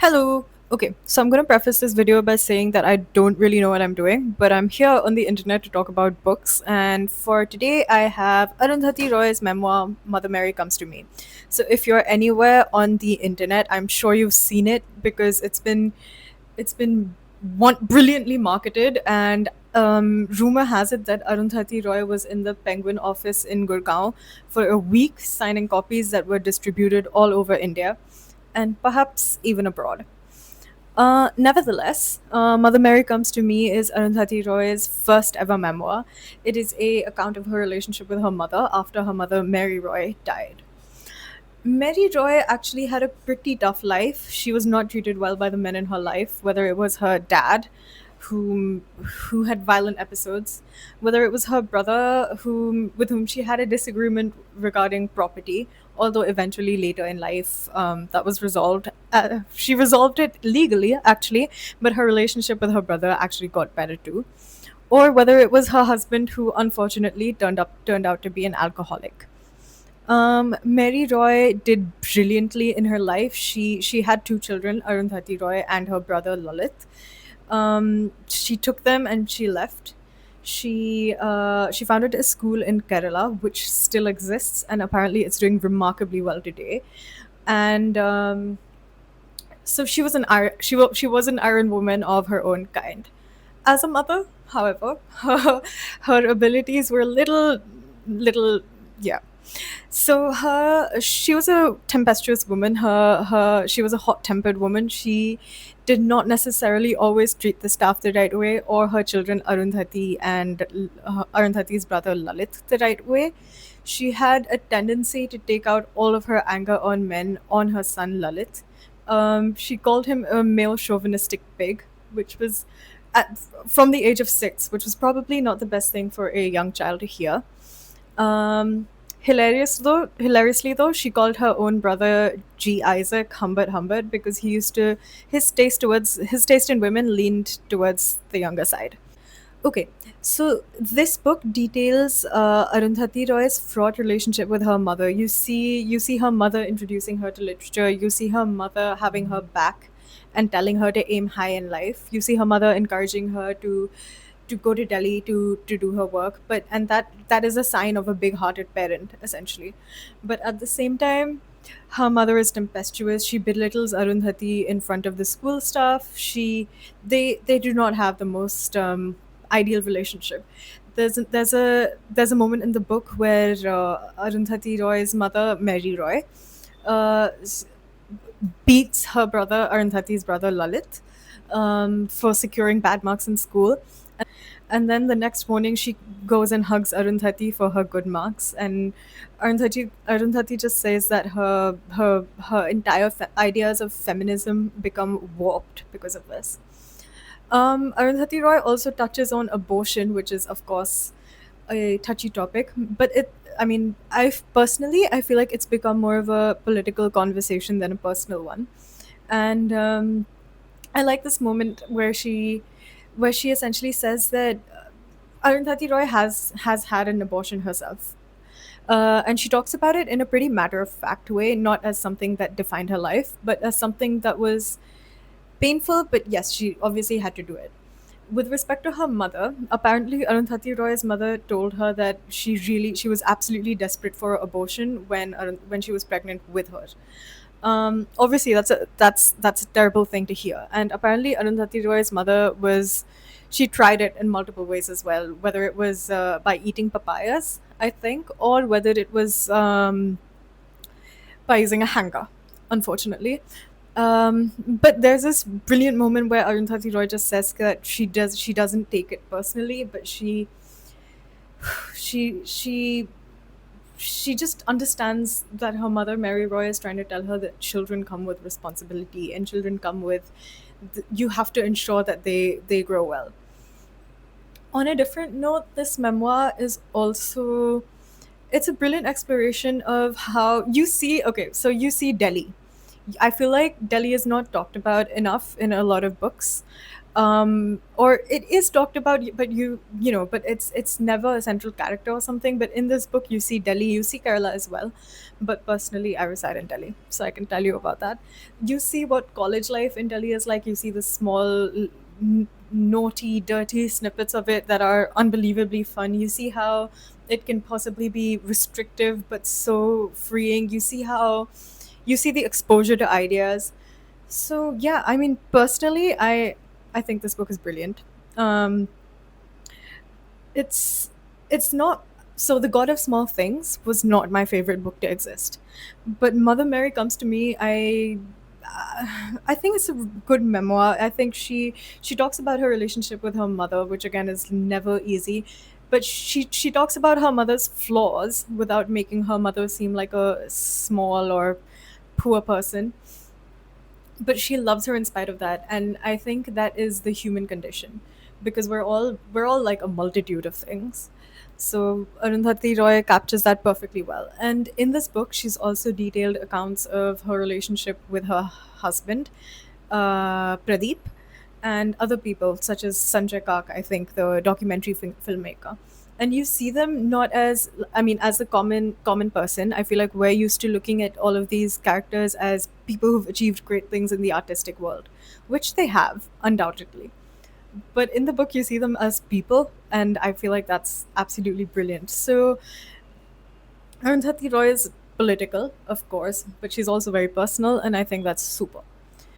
Hello. Okay, so I'm going to preface this video by saying that I don't really know what I'm doing, but I'm here on the internet to talk about books. And for today, I have Arundhati Roy's memoir, Mother Mary Comes to Me. So if you're anywhere on the internet, I'm sure you've seen it because it's been brilliantly marketed. And rumor has it that Arundhati Roy was in the Penguin office in Gurgaon for a week signing copies that were distributed all over India and perhaps even abroad. Nevertheless, Mother Mary Comes to Me is Arundhati Roy's first ever memoir. It is a account of her relationship with her mother after her mother Mary Roy died. Mary Roy actually had a pretty tough life. She was not treated well by the men in her life, whether it was her dad, whom who had violent episodes, whether it was her brother, whom she had a disagreement regarding property. Although eventually later in life, that was resolved. She resolved it legally, actually, but her relationship with her brother actually got better too. Or whether it was her husband, who unfortunately turned out to be an alcoholic. Mary Roy did brilliantly in her life. She had two children, Arundhati Roy and her brother Lalit. She took them and she left. She founded a school in Kerala, which still exists, and apparently it's doing remarkably well today. And so she was an iron woman of her own kind. As a mother, however, her abilities were little, yeah. So she was a tempestuous woman. She was a hot-tempered woman. She did not necessarily always treat the staff the right way, or her children Arundhati and Arundhati's brother Lalit the right way. She had a tendency to take out all of her anger on men on her son Lalit. She called him a male chauvinistic pig, which was from the age of 6, which was probably not the best thing for a young child to hear. Hilariously though, she called her own brother G. Isaac Humbert Humbert because his taste in women leaned towards the younger side. Okay, so this book details Arundhati Roy's fraught relationship with her mother. You see her mother introducing her to literature. You see her mother having her back and telling her to aim high in life. You see her mother encouraging her to go to Delhi to do her work. But that is a sign of a big-hearted parent, essentially. But at the same time, her mother is tempestuous. She belittles Arundhati in front of the school staff. They do not have the most ideal relationship. There's a moment in the book where Arundhati Roy's mother, Mary Roy, s- beats her brother, Arundhati's brother Lalit, for securing bad marks in school. And then the next morning, she goes and hugs Arundhati for her good marks. And Arundhati just says that her entire ideas of feminism become warped because of this. Arundhati Roy also touches on abortion, which is, of course, a touchy topic. But I feel like it's become more of a political conversation than a personal one. And I like this moment where she essentially says that Arundhati Roy has had an abortion herself. And she talks about it in a pretty matter of fact way, not as something that defined her life, but as something that was painful. But yes, she obviously had to do it. With respect to her mother, apparently Arundhati Roy's mother told her that she was absolutely desperate for abortion when she was pregnant with her. Obviously, that's a terrible thing to hear. And apparently, Arundhati Roy's mother was she tried it in multiple ways as well, whether it was by eating papayas, I think, or whether it was by using a hanger, unfortunately. But there's this brilliant moment where Arundhati Roy just says that she doesn't take it personally, but she she she just understands that her mother Mary Roy is trying to tell her that children come with responsibility and children come with you have to ensure that they grow well. On a different note, this memoir is also it's a brilliant exploration of how you see okay, so you see Delhi. I feel like Delhi is not talked about enough in a lot of books. or it is talked about, but but it's never a central character or something. But in this book, you see Delhi, you see Kerala as well. But personally, I reside in Delhi, so I can tell you about that. You see what college life in Delhi is like. You see the small, naughty, dirty snippets of it that are unbelievably fun. You see how it can possibly be restrictive but so freeing. You see the exposure to ideas. So yeah, I mean, personally, I think this book is brilliant. Um, it's it's not, so The God of Small Things was not my favorite book to exist, but Mother Mary comes to me. I think it's a good memoir. I think she talks about her relationship with her mother, which again is never easy. But she talks about her mother's flaws without making her mother seem like a small or poor person, but she loves her in spite of that. And I think that is the human condition, because we're all like a multitude of things. So Arundhati Roy captures that perfectly well. And in this book, she's also detailed accounts of her relationship with her husband, Pradeep, and other people such as Sanjay Kak, I think, the documentary filmmaker. And you see them not as, I mean, as the common person. I feel like we're used to looking at all of these characters as people who've achieved great things in the artistic world, which they have undoubtedly. But in the book, you see them as people, and I feel like that's absolutely brilliant. So Arundhati Roy is political, of course, but she's also very personal, and I think that's super.